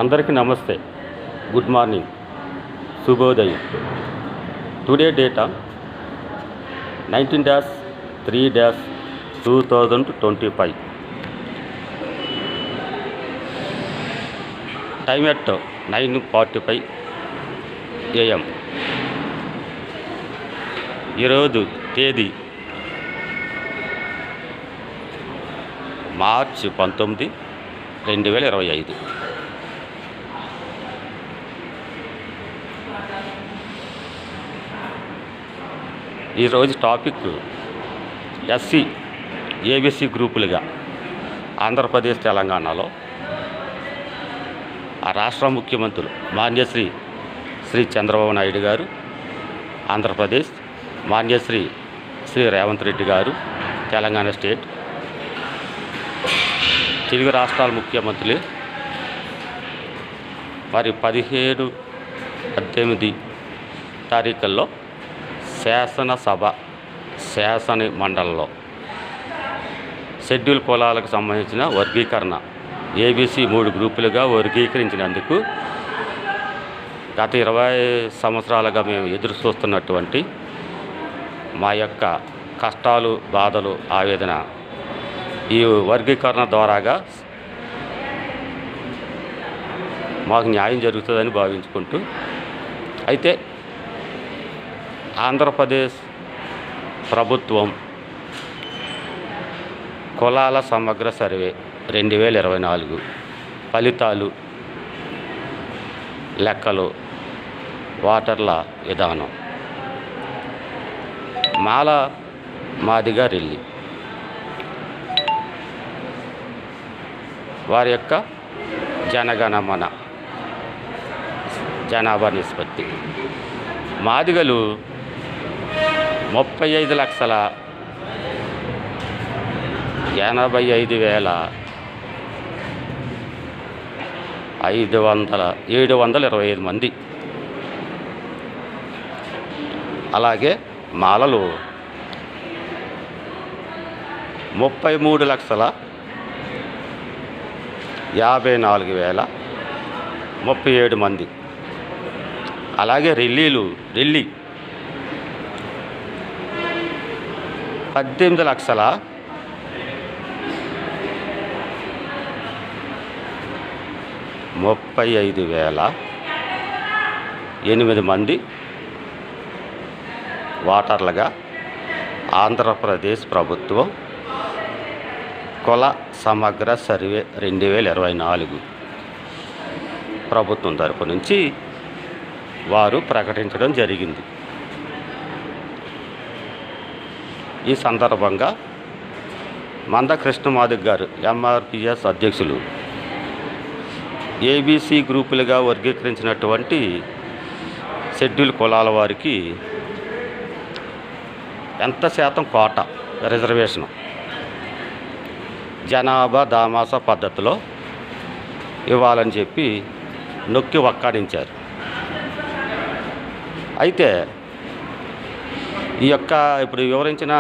అందరికీ నమస్తే, good morning, శుభోదయం. Today data 19-3-2025. Time at 9:45 AM. ఈరోజు తేదీ మార్చి 19, 2025. ఈరోజు టాపిక్ ఎస్సీ ఏబీసీ గ్రూపులుగా ఆంధ్రప్రదేశ్ తెలంగాణలో ఆ రాష్ట్ర ముఖ్యమంత్రులు మాన్యశ్రీ శ్రీ చంద్రబాబు నాయుడు గారు, ఆంధ్రప్రదేశ్ మాన్యశ్రీ శ్రీ రేవంత్ రెడ్డి గారు, తెలంగాణ స్టేట్, తెలుగు రాష్ట్రాల ముఖ్యమంత్రులు మరి 17, 18 తారీఖుల్లో శాసన మండలిలో షెడ్యూల్ కులాలకు సంబంధించిన వర్గీకరణ ఏబీసీ 3 గ్రూపులుగా వర్గీకరించినందుకు గత 20 సంవత్సరాలుగా మేము ఎదురు చూస్తున్నటువంటి మా యొక్క కష్టాలు, బాధలు, ఆవేదన ఈ వర్గీకరణ ద్వారాగా మాకు న్యాయం జరుగుతుందని భావించుకుంటూ, అయితే ఆంధ్రప్రదేశ్ ప్రభుత్వం కులాల సమగ్ర సర్వే 2024 ఫలితాలు, లెక్కలు, ఓటర్ల విధానం, మాల మాదిగ రెల్లి వారి యొక్క జనగణమన జనాభా నిష్పత్తి, మాదిగలు 35,85,725 మంది. అలాగే మాలలు 33,54,037 మంది. అలాగే రెల్లి 18,35,008 మంది ఓటర్లుగా ఆంధ్రప్రదేశ్ ప్రభుత్వం కుల సమగ్ర సర్వే 2024 ప్రభుత్వం తరపు నుంచి వారు ప్రకటించడం జరిగింది. ఈ సందర్భంగా మంద కృష్ణమాదిక్ గారు, ఎంఆర్పిఎస్ అధ్యక్షులు, ఏబీసీ గ్రూపులుగా వర్గీకరించినటువంటి షెడ్యూల్ కులాల వారికి ఎంత శాతం కోట రిజర్వేషను జనాభా దామాస పద్ధతిలో ఇవ్వాలని చెప్పి నొక్కి వక్కాడించారు. అయితే ఈ యొక్క ఇప్పుడు వివరించిన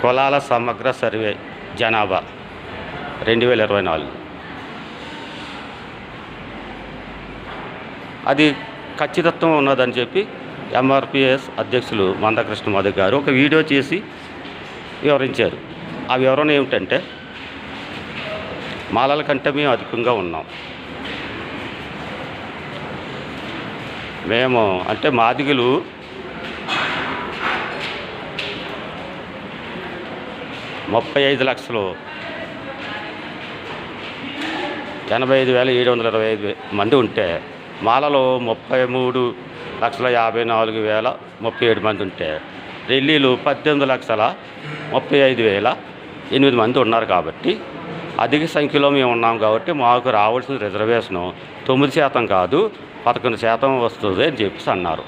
కులాల సమగ్ర సర్వే జనాభా 2024 అది ఖచ్చితత్వం ఉన్నదని చెప్పి ఎంఆర్పిఎస్ అధ్యక్షులు మంద కృష్ణమాదిక్ గారు ఒక వీడియో చేసి వివరించారు. ఆ వివరణ ఏమిటంటే, మాలల కంటే మేము అధికంగా ఉన్నాం. మేము అంటే మాదిగలు 35,85,725 మంది ఉంటే, మాలలో 33,54,037 మంది ఉంటే, రెల్లీలు 18,35,008 మంది ఉన్నారు. కాబట్టి అధిక సంఖ్యలో మేము ఉన్నాం. కాబట్టి మాకు రావాల్సిన రిజర్వేషను 9% కాదు 11% వస్తుంది అని చెప్పేసి అన్నారు.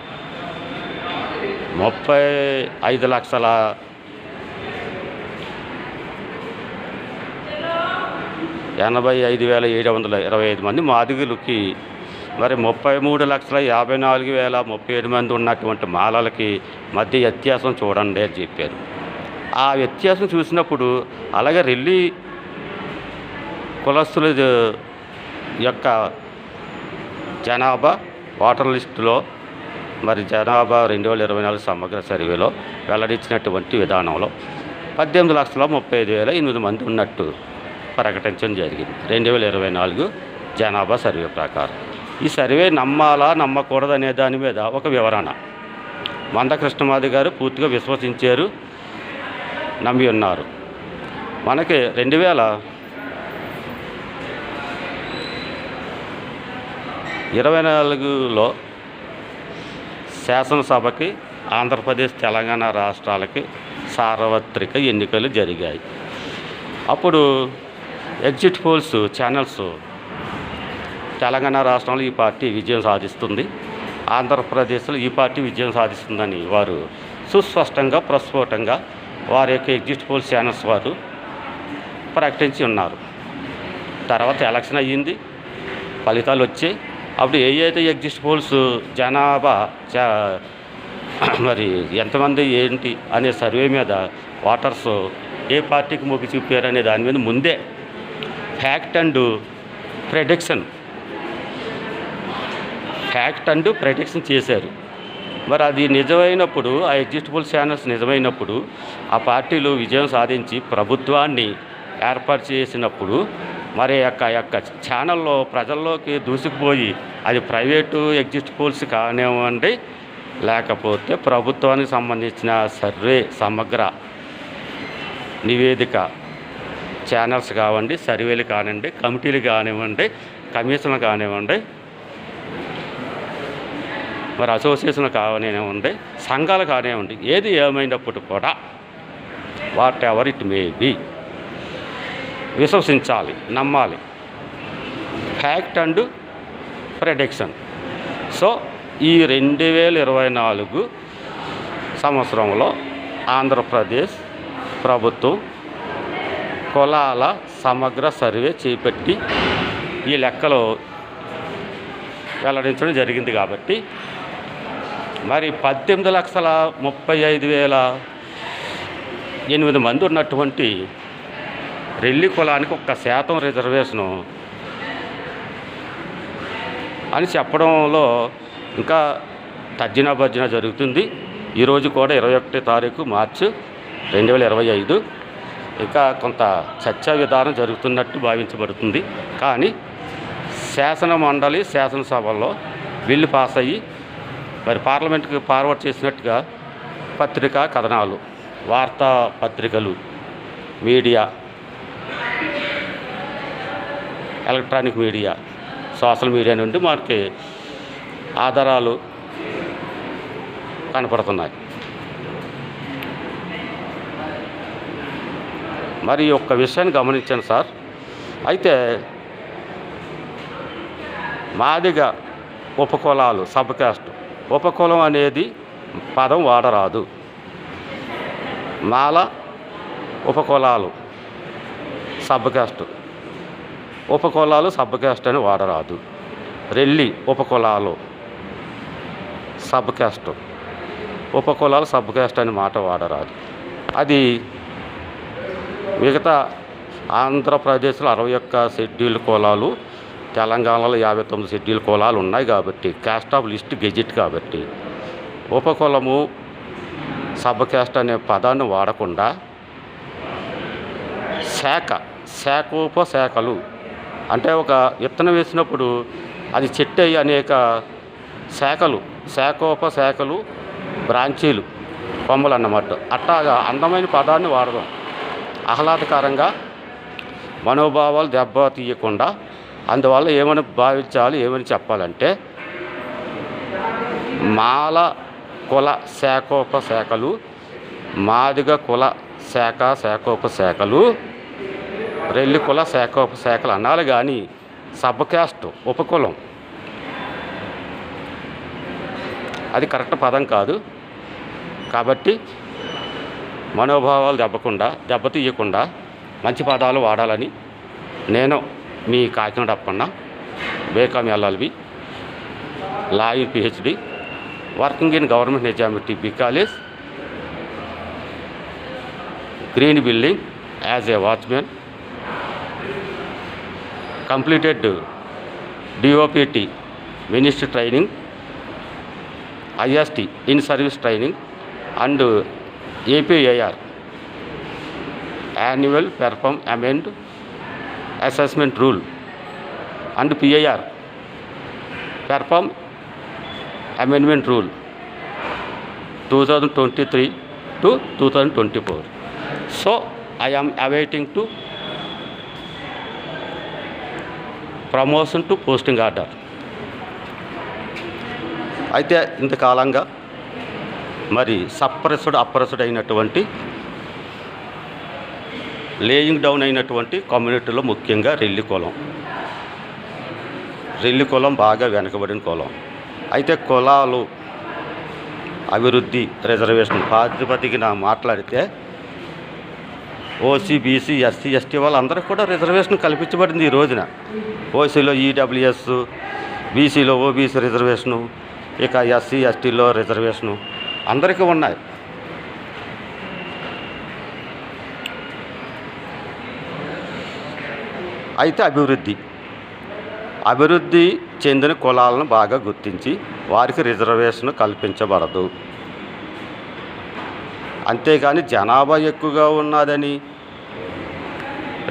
35,85,725 మంది మాదిగలకి, మరి 33,54,037 మంది ఉన్నటువంటి మాలలకి మధ్య వ్యత్యాసం చూడండి అని చెప్పారు. ఆ వ్యత్యాసం చూసినప్పుడు అలాగే రెల్లి కులస్తుల యొక్క జనాభా ఓటర్ లిస్టులో మరి జనాభా 2024 సమగ్ర సర్వేలో వెల్లడించినటువంటి విధానంలో 18,35,008 మంది ఉన్నట్టు ప్రకటించడం జరిగింది 2024 జనాభా సర్వే ప్రకారం. ఈ సర్వే నమ్మాలా నమ్మకూడదనే దాని మీద ఒక వివరణ మందకృష్ణమాది గారు పూర్తిగా విశ్వసించారు, నమ్మి ఉన్నారు. మనకి 2024లో శాసనసభకి ఆంధ్రప్రదేశ్ తెలంగాణ రాష్ట్రాలకి సార్వత్రిక ఎన్నికలు జరిగాయి. అప్పుడు ఎగ్జిట్ పోల్స్ ఛానల్స్ తెలంగాణ రాష్ట్రంలో ఈ పార్టీ విజయం సాధిస్తుంది, ఆంధ్రప్రదేశ్లో ఈ పార్టీ విజయం సాధిస్తుందని వారు సుస్పష్టంగా ప్రస్ఫుటంగా వారి యొక్క ఎగ్జిట్ పోల్స్ ఛానల్స్ వారు ప్రకటించి ఉన్నారు. తర్వాత ఎలక్షన్ అయ్యింది, ఫలితాలు వచ్చాయి. అప్పుడు ఏదైతే ఎగ్జిట్ పోల్స్ జనాభా మరి ఎంతమంది ఏంటి అనే సర్వే మీద ఓటర్స్ ఏ పార్టీకి మొగ్గు చూపారు అనే దాని మీద ముందే ఫ్యాక్ట్ అండ్ ప్రెడిక్షన్ చేశారు. మరి అది నిజమైనప్పుడు, ఆ ఎగ్జిట్ పోల్ ఛానల్స్ నిజమైనప్పుడు, ఆ పార్టీలు విజయం సాధించి ప్రభుత్వాన్ని ఏర్పాటు చేసినప్పుడు మరి యొక్క ఛానల్లో ప్రజల్లోకి దూసుకుపోయి అది ప్రైవేటు ఎగ్జిట్ పోల్స్ కానివ్వండి, లేకపోతే ప్రభుత్వానికి సంబంధించిన సర్వే సమగ్ర నివేదిక ఛానల్స్ కానివ్వండి, సర్వేలు కానివ్వండి, కమిటీలు కానివ్వండి, కమిషన్లు కానివ్వండి, మరి అసోసియేషన్లు కానివ్వండి, సంఘాలు కానివ్వండి, ఏది ఏమైనప్పుడు కూడా whatever it may be విశ్వసించాలి, నమ్మాలి. Fact and prediction. సో ఈ 2024 సంవత్సరంలో ఆంధ్రప్రదేశ్ ప్రభుత్వం కులాల సమగ్ర సర్వే చేపట్టి ఈ లెక్కలు వెల్లడించడం జరిగింది. కాబట్టి మరి 18,35,008 మంది ఉన్నటువంటి రెల్లి కులానికి 1% రిజర్వేషను అని చెప్పడంలో ఇంకా తర్జన భర్జన జరుగుతుంది. ఈరోజు కూడా 21 తారీఖు మార్చి 2025 ఇంకా కొంత చర్చా విధానం జరుగుతున్నట్టు భావించబడుతుంది. కానీ శాసన మండలి శాసనసభల్లో బిల్లు పాస్ అయ్యి మరి పార్లమెంట్కి ఫార్వర్డ్ చేసినట్టుగా పత్రికా కథనాలు, వార్తాపత్రికలు, media, electronic media, social media నుండి మనకి ఆధారాలు కనపడుతున్నాయి. మరి ఒక్క విషయాన్ని గమనించాను సార్. అయితే మాదిగ ఉపకులాలు సబ్ కాస్ట్, ఉపకులం అనేది పదం వాడరాదు. మాల ఉపకులాలు సబ్ కాస్ట్, ఉపకులాలు సబ్ కాస్ట్ అని వాడరాదు. రెల్లి ఉపకులాలు సబ్ కాస్ట్, ఉపకులాలు సబ్ కాస్ట్ అని మాట వాడరాదు. అది మిగతా ఆంధ్రప్రదేశ్లో 61 షెడ్యూల్ కులాలు, తెలంగాణలో 59 షెడ్యూల్ కులాలు ఉన్నాయి కాబట్టి కాస్ట్ ఆఫ్ లిస్ట్ గెజిట్ కాబట్టి ఉపకులము సబ్ కాస్ట్ అనే పదాన్ని వాడకుండా శాఖోపశాఖలు అంటే ఒక విత్తనం వేసినప్పుడు అది చెట్టు అయ్యి అనేక శాఖలు, శాఖోపశాఖలు, బ్రాంచీలు, కొమ్మలు అన్నమాట. అట్టాగా అందమైన పదాన్ని వాడదాం. ఆహ్లాదకరంగా మనోభావాలు దెబ్బతీయకుండా. అందువల్ల ఏమని భావించాలి, ఏమని చెప్పాలంటే మాల కుల శాఖోపశాఖలు, మాదిగ కుల శాఖోపశాఖలు, రెల్లి కుల శాఖోపశాఖలు అనాలి. కానీ సబ్ కాస్ట్ ఉపకులం అది కరెక్ట్ పదం కాదు. కాబట్టి మనోభావాలు దెబ్బతీయకుండా మంచి పదాలు వాడాలని నేను మీ Kakinada Appanna, BCom LLB, lawyer PhD, working in government నిజామిటీ బి college, green building as a watchman, completed DOPT Ministry Training, IST in Service Training, and APAR Annual Perform Amend Assessment Rule, and PIR Perform Amendment Rule 2023 to 2024. So I am awaiting to promotion to posting order. అయితే ఇంతకాలంగా మరి suppressed oppressed అయినటువంటి laying down అయినటువంటి కమ్యూనిటీలో ముఖ్యంగా రెల్లి కులం బాగా వెనకబడిన కులం. అయితే కులాలు అభివృద్ధి రిజర్వేషన్ ప్రాతిపదికన మాట్లాడితే ఓసీ, బీసీ, ఎస్సీ, ఎస్టీ వాళ్ళందరికీ కూడా రిజర్వేషన్ కల్పించబడింది ఈ రోజున. ఓసీలో ఈడబ్ల్యూఎస్, బీసీలో ఓబీసీ రిజర్వేషను, ఇక ఎస్సీ, ఎస్టీలో రిజర్వేషను అందరికీ ఉన్నాయి. అయితే అభివృద్ధి చెందిన కులాలను బాగా గుర్తించి వారికి రిజర్వేషన్ కల్పించబడదు. అంతేగాని జనాభా ఎక్కువగా ఉన్నదని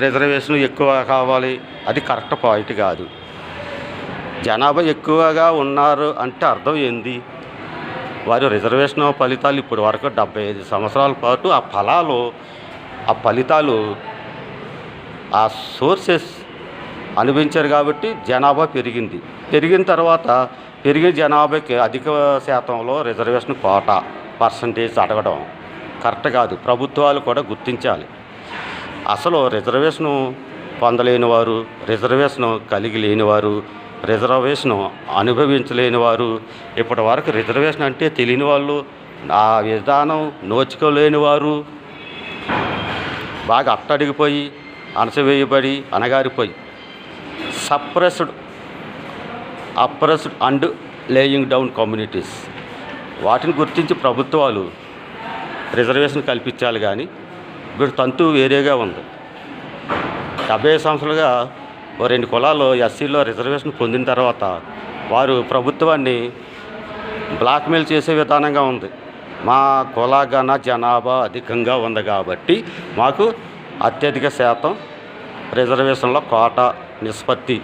రిజర్వేషన్ ఎక్కువ కావాలి, అది కరెక్ట్ పాయింట్ కాదు. జనాభా ఎక్కువగా ఉన్నారు అంటే అర్థం ఏంది? వారి రిజర్వేషన్ ఫలితాలు ఇప్పటి వరకు 75 సంవత్సరాల పాటు ఆ ఫలితాలు ఆ సోర్సెస్ అనుభవించారు కాబట్టి జనాభా పెరిగిన తర్వాత పెరిగిన జనాభాకి అధిక శాతంలో రిజర్వేషన్ కోటా పర్సంటేజ్ అడగడం కరెక్ట్ కాదు. ప్రభుత్వాలు కూడా గుర్తించాలి. అసలు రిజర్వేషను పొందలేని వారు, రిజర్వేషను కలిగి లేనివారు, రిజర్వేషను అనుభవించలేని వారు, ఇప్పటి వరకు రిజర్వేషన్ అంటే తెలియని వాళ్ళు, ఆ విధానం నోచుకోలేని వారు, బాగా అట్టడిగిపోయి అణచివేయబడి అణగారిపోయి suppressed oppressed and laying down communities వాటిని గుర్తించి ప్రభుత్వాలు రిజర్వేషన్ కల్పించాలి. కానీ ఇప్పుడు తంతు వేరేగా ఉంది. 70 సంవత్సరాలుగా 2 కులాలు ఎస్సీలో రిజర్వేషన్ పొందిన తర్వాత వారు ప్రభుత్వాన్ని బ్లాక్మెయిల్ చేసే విధానంగా ఉంది. మా కులగణ జనాభా అధికంగా ఉంది కాబట్టి మాకు అత్యధిక శాతం రిజర్వేషన్లో కోటా నిష్పత్తి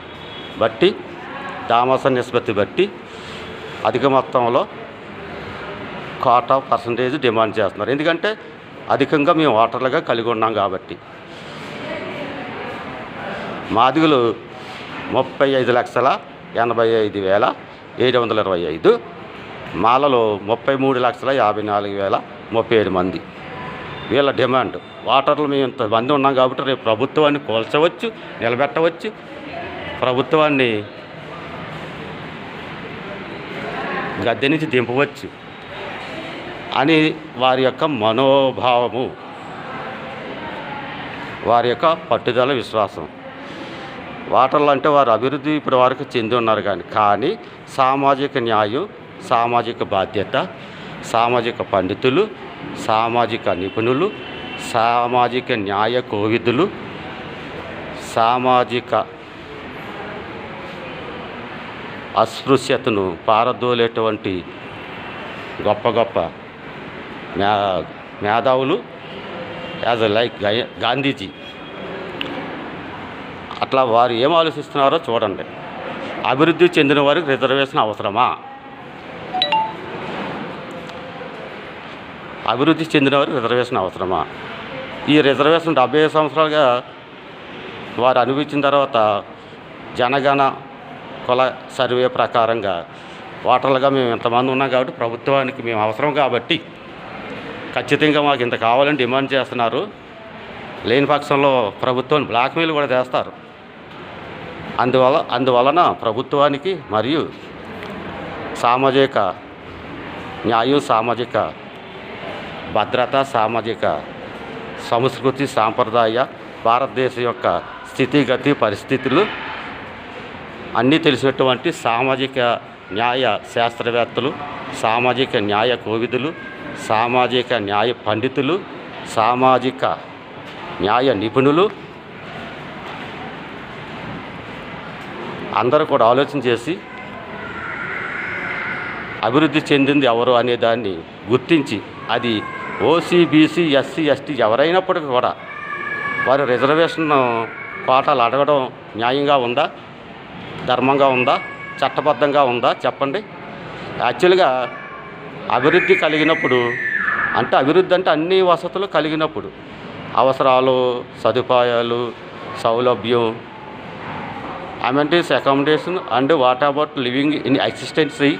బట్టి, తామస నిష్పత్తి బట్టి అధిక మొత్తంలో కోటా పర్సంటేజ్ డిమాండ్ చేస్తున్నారు. ఎందుకంటే అధికంగా మేము ఓటర్లుగా కలిగి ఉన్నాం కాబట్టి. మాదిగలు 35,85,725, మాలలో 33,54,037 మంది. వీళ్ళ డిమాండ్ ఓటర్లు మేము ఇంతమంది ఉన్నాం కాబట్టి రేపు ప్రభుత్వాన్ని కూల్చవచ్చు, నిలబెట్టవచ్చు, ప్రభుత్వాన్ని గద్దె నుంచి దింపవచ్చు అని వారి యొక్క మనోభావము, వారి యొక్క పట్టుదల, విశ్వాసం. ఓటర్లు అంటే వారు అభివృద్ధి ఇప్పటి వరకు చెంది ఉన్నారు కానీ సామాజిక న్యాయం, సామాజిక బాధ్యత, సామాజిక పండితులు, సామాజిక నిపుణులు, సామాజిక న్యాయ కోవిదులు, సామాజిక అస్పృశ్యతను పారదోలేటువంటి గొప్ప గొప్ప మేధావులు యాజ్ లైక్ గాంధీజీ, అట్లా వారు ఏం ఆలోచిస్తున్నారో చూడండి. అభివృద్ధి చెందిన వారికి రిజర్వేషన్ అవసరమా? అభివృద్ధి చెందిన వారికి రిజర్వేషన్ అవసరమా? ఈ రిజర్వేషన్ 70 సంవత్సరాలుగా వారు అనుభవించిన తర్వాత జనగణ కుల సర్వే ప్రకారంగా ఓటర్లుగా మేము ఇంతమంది ఉన్నాం కాబట్టి ప్రభుత్వానికి మేము అవసరం కాబట్టి ఖచ్చితంగా మాకు ఇంత కావాలని డిమాండ్ చేస్తున్నారు. లేని పక్షంలో ప్రభుత్వాన్ని బ్లాక్మెయిల్ కూడా చేస్తారు. అందువలన ప్రభుత్వానికి మరియు సామాజిక న్యాయం, సామాజిక భద్రత, సామాజిక సంస్కృతి, సాంప్రదాయ, భారతదేశం యొక్క స్థితిగతి, పరిస్థితులు అన్నీ తెలిసినటువంటి సామాజిక న్యాయ శాస్త్రవేత్తలు, సామాజిక న్యాయ కోవిదులు, సామాజిక న్యాయ పండితులు, సామాజిక న్యాయ నిపుణులు అందరూ కూడా ఆలోచన చేసి అభివృద్ధి చెందింది ఎవరు అనే దాన్ని గుర్తించి అది ఓసీ బీసీ ఎస్సీ ఎస్టీ ఎవరైనప్పటికీ కూడా వారు రిజర్వేషన్ కోటాలు అడగడం న్యాయంగా ఉందా, ధర్మంగా ఉందా, చట్టబద్ధంగా ఉందా చెప్పండి. యాక్చువల్గా అభివృద్ధి కలిగినప్పుడు అంటే అభివృద్ధి అంటే అన్ని వసతులు కలిగినప్పుడు అవసరాలు, సదుపాయాలు, సౌలభ్యం, amenities, accommodation and what about living in existence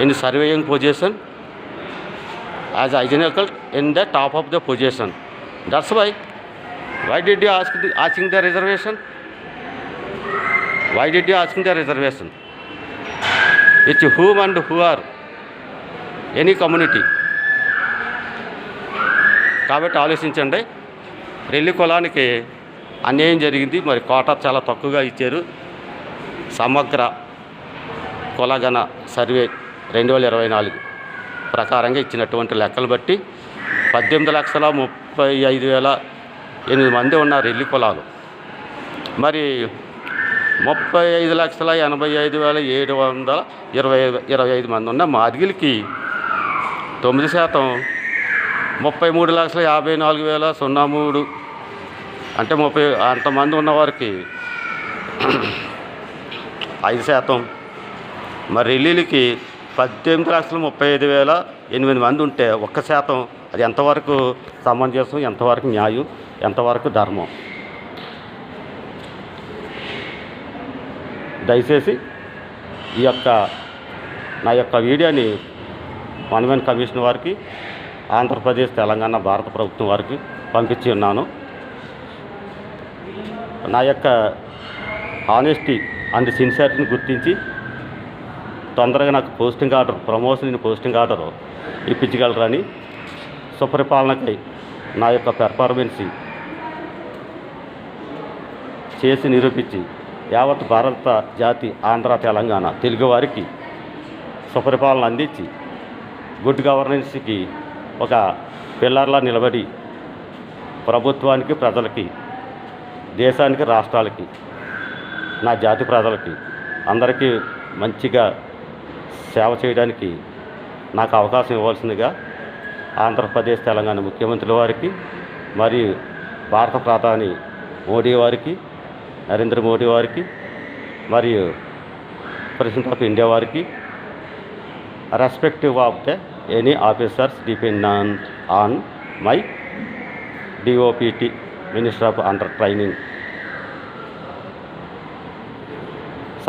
in surveying position as identical in the top of the position. That's why did you asking the reservation? Why did you asking the reservation? It's whom and who are any community. కాబట్టి ఆలోచించండి. రెల్లి కులానికి అన్యాయం జరిగింది. మరి quota చాలా తక్కువగా ఇచ్చారు. సమగ్ర కులగణ సర్వే 2024 ప్రకారంగా ఇచ్చినటువంటి లెక్కలు బట్టి 18,35,800 మంది ఉన్నారు రెల్లి కులాలు. మరి 35,85,725 మంది ఉన్న మాదిగిలికి 9% 33,54,003 అంటే 30 అంతమంది ఉన్నవారికి 5%. మరి రెల్లీలకి 18,35,800 మంది ఉంటే 1%. అది ఎంతవరకు సమంజసం, ఎంతవరకు న్యాయం, ఎంతవరకు ధర్మం? దయచేసి నా యొక్క వీడియోని వన్ కమిషన్ వారికి, ఆంధ్రప్రదేశ్, తెలంగాణ, భారత ప్రభుత్వం వారికి పంపించి ఉన్నాను. నా యొక్క ఆనెస్టీ అండ్ సిన్సియారిటీని గుర్తించి తొందరగా నాకు posting order, promotion posting order ఇప్పించగలరని, సుపరిపాలనకై నా యొక్క పెర్ఫార్మెన్స్ చేసి నిరూపించి యావత్ భారత జాతి, ఆంధ్ర, తెలంగాణ తెలుగు వారికి సుపరిపాలన అందించి గుడ్ గవర్నెన్స్కి ఒక పిల్లర్లా నిలబడి ప్రభుత్వానికి, ప్రజలకి, దేశానికి, రాష్ట్రాలకి, నా జాతి ప్రజలకి అందరికీ మంచిగా సేవ చేయడానికి నాకు అవకాశం ఇవ్వాల్సిందిగా ఆంధ్రప్రదేశ్, తెలంగాణ ముఖ్యమంత్రుల వారికి మరియు భారత ప్రధాని మోడీ వారికి, నరేంద్ర మోడీ వారికి మరియు ప్రెసిడెంట్ ఆఫ్ ఇండియా వారికి respective of the any officers dependent on my DoPT minister of under training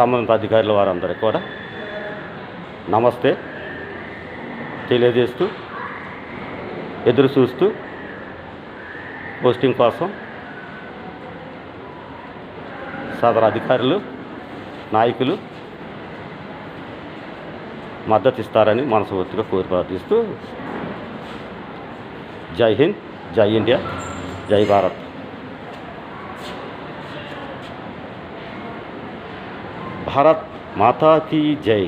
సంబంధిత అధికారుల వారందరికీ కూడా నమస్తే తెలియజేస్తూ ఎదురు చూస్తూ పోస్టింగ్ కోసం సదరు అధికారులు, నాయకులు మద్దతు ఇస్తారని మనస్ఫూర్తిగా కోరి ప్రార్థిస్తూ జై హింద్, జై ఇండియా, జై భారత్. భారత్ మాతా కీ జై.